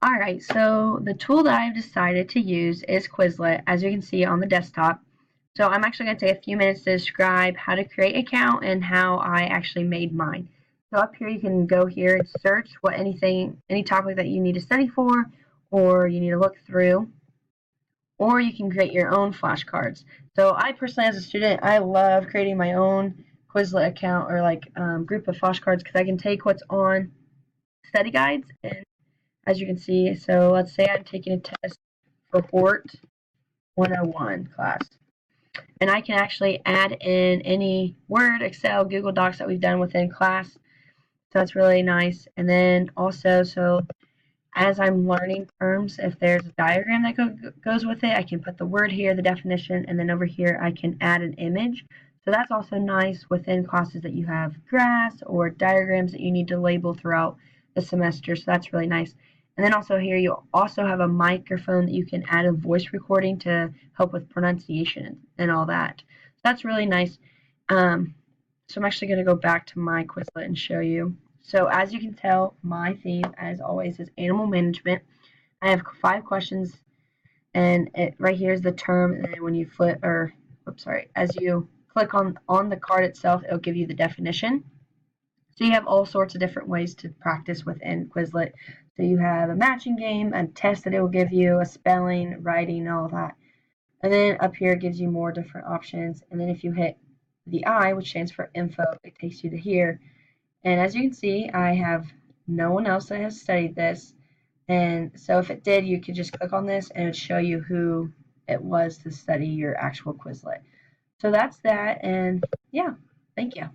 Alright, so the tool that I've decided to use is Quizlet, as you can see on the desktop. So I'm actually going to take a few minutes to describe how to create an account and how I actually made mine. So up here you can go here and search what any topic that you need to study for or you need to look through, or you can create your own flashcards. So I personally, as a student, I love creating my own Quizlet account or like group of flashcards because I can take what's on study guides and as you can see, so let's say I'm taking a test for Hort 101 class. And I can actually add in any Word, Excel, Google Docs that we've done within class. So that's really nice. And then also, so as I'm learning terms, if there's a diagram that goes with it, I can put the word here, the definition, and then over here I can add an image. So that's also nice within classes that you have graphs or diagrams that you need to label throughout the semester. So that's really nice. And then also here you also have a microphone that you can add a voice recording to help with pronunciation and all that. So that's really nice. So I'm actually going to go back to my Quizlet and show you. So as you can tell, my theme, as always, is animal management. I have 5 questions, and right here is the term, and then when you flip, or, oops, sorry, as you click on the card itself, it'll give you the definition. So you have all sorts of different ways to practice within Quizlet. So you have a matching game, a test that it will give you, a spelling, writing, all that. And then up here it gives you more different options. And then if you hit the I, which stands for info, it takes you to here. And as you can see, I have no one else that has studied this. And so if it did, you could just click on this and it would show you who it was to study your actual Quizlet. So that's that. And yeah, thank you.